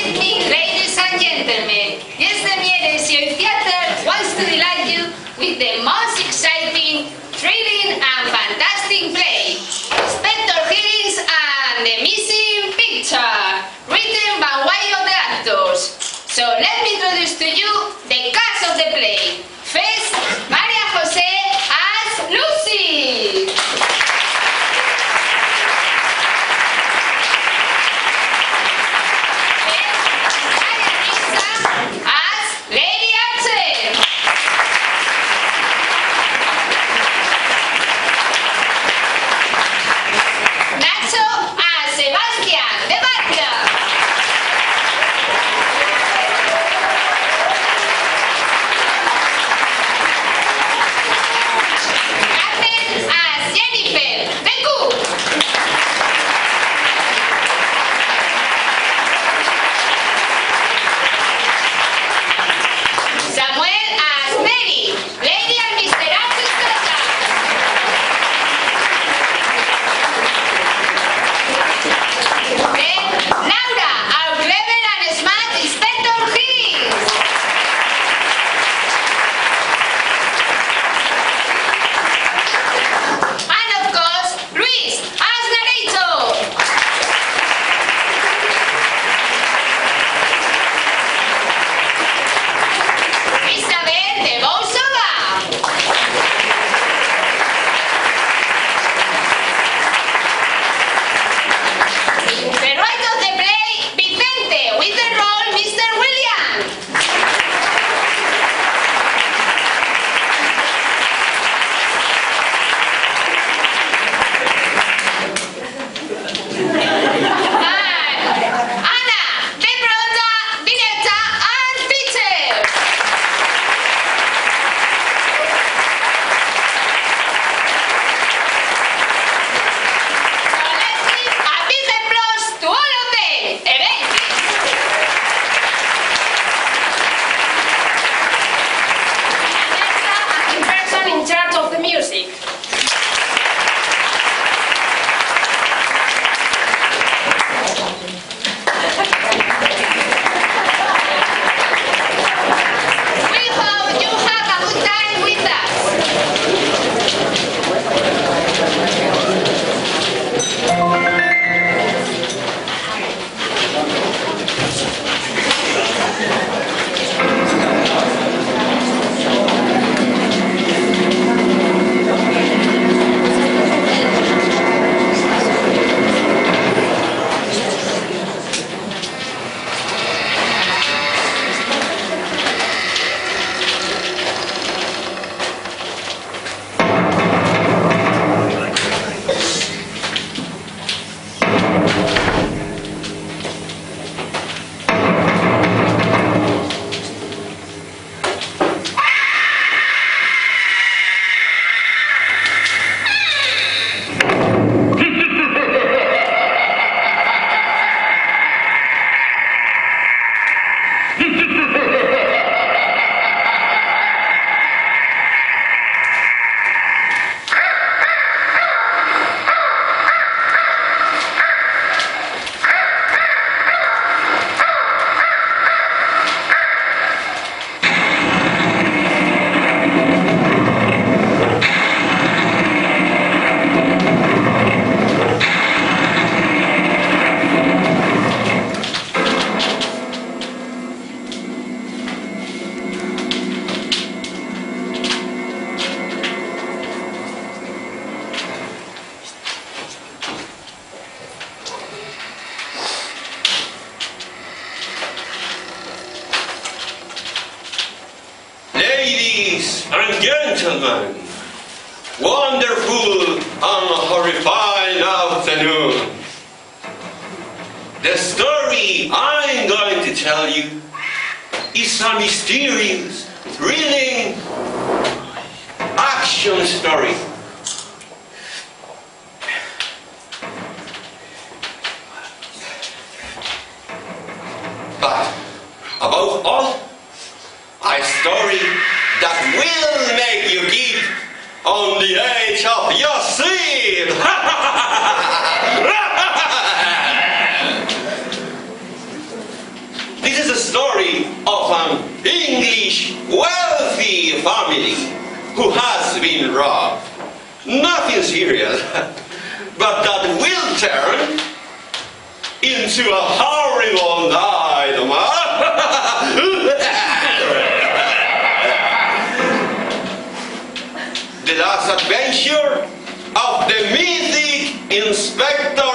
evening, ladies and gentlemen. Yes, the Mieres Theatre wants to delight you with the most exciting, thrilling and fantastic play, Inspector Higgins and the Missing Picture, written by one of the actors. So let me introduce to you the cast of the play. First, Maria José as Lucy. Ladies and gentlemen, wonderful and horrifying afternoon. The story I'm going to tell you is a mysterious, thrilling action story. But above all, a story that will make you keep on the edge of your seat. story of an English wealthy family who has been robbed. Nothing serious, but that will turn into a horrible nightmare. The last adventure of the mythic Inspector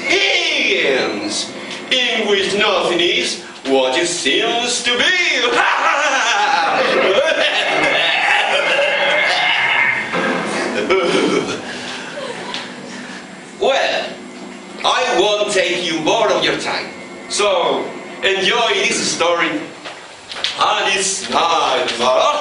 Higgins, in which nothing is what it seems to be. Well, I won't take you more of your time, so enjoy this story and its nightmare.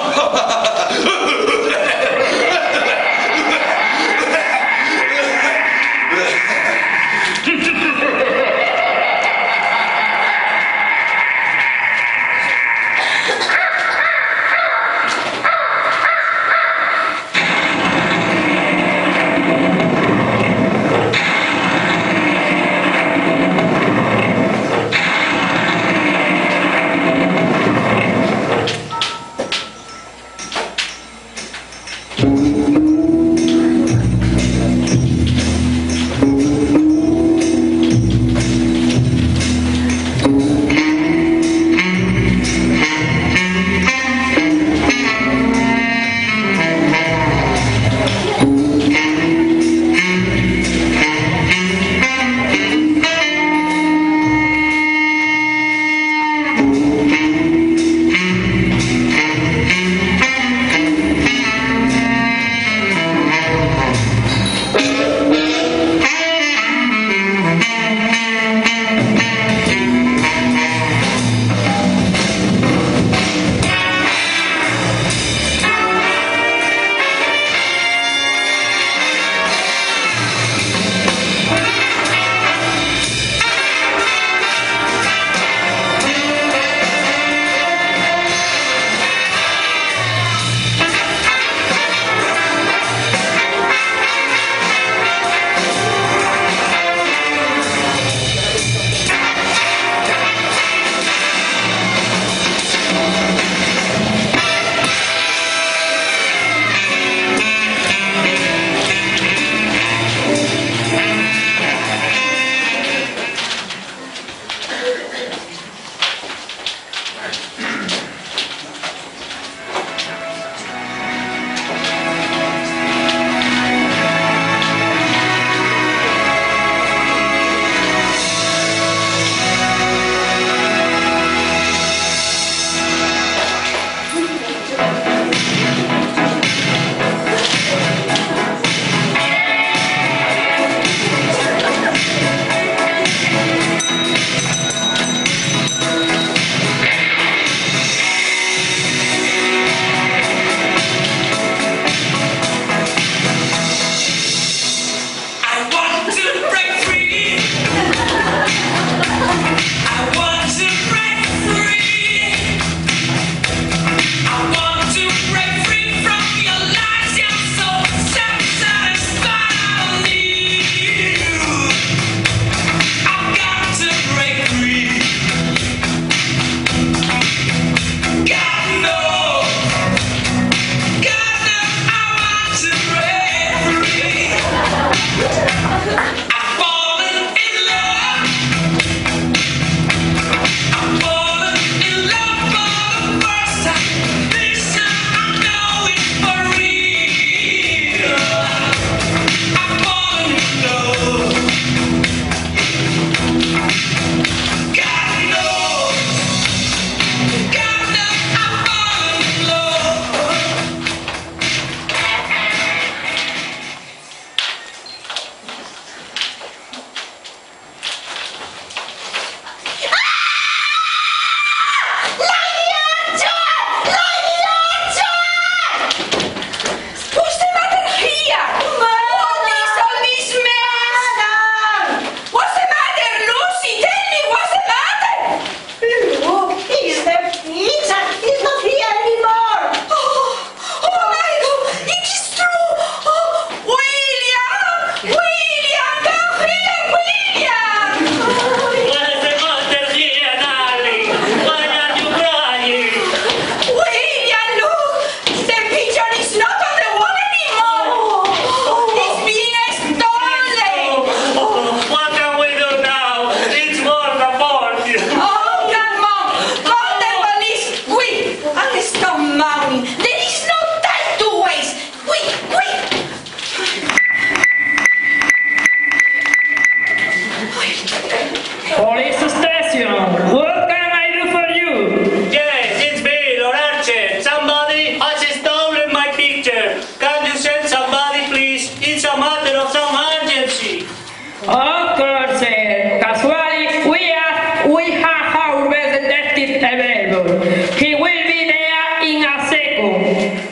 available. He will be there in a second.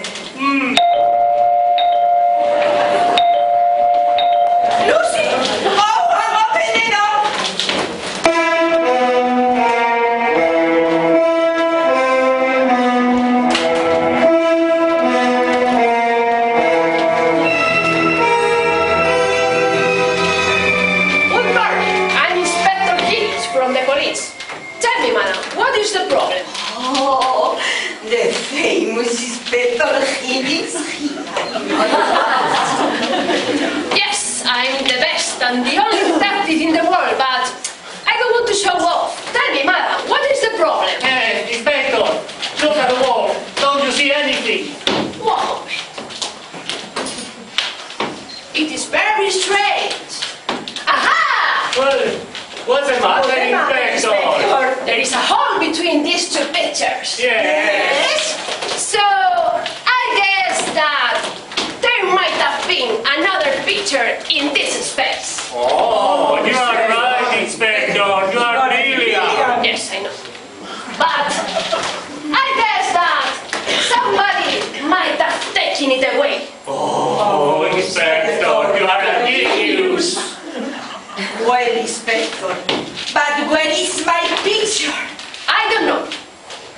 Lucy! Oh, open the door! Good morning. I'm Inspector Higgins from the police. Tell me, madam, what is the problem? Oh, the famous Inspector Higgins. Yes, I'm the best and the only detective in the world, but I don't want to show off. Tell me, madam, what is the problem? Hey, Inspector, look at the wall. Don't you see anything? Wow. It is very strange. Aha! Well, what's the matter, Inspector? There is a hole between these two pictures. Yes. So, I guess that there might have been another picture in this space. Oh, you are right, Inspector. You are brilliant. Yes, I know. But I guess that somebody might have taken it away. Oh, Inspector, you are a genius. Well, Inspector, but where is my picture? I don't know.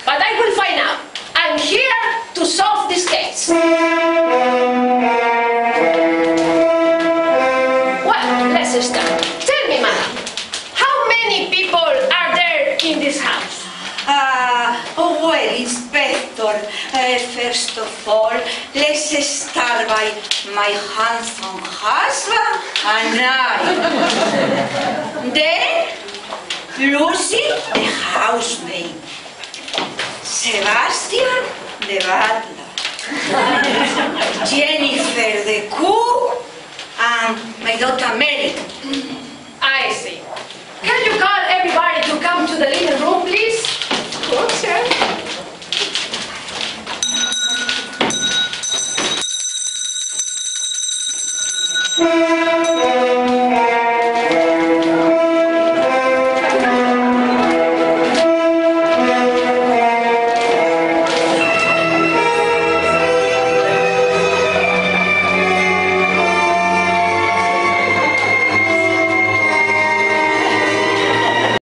But I will find out. I'm here to solve this case. Well, let's start. Tell me, madam, how many people are there in this house? Well, Inspector, first of all, let's start by my handsome husband and I. Then, Lucy, the housemaid. Sebastian, the butler. Jennifer, the cook. And my daughter Mary. I see. Can you call everybody to come to the living room, please? Okay.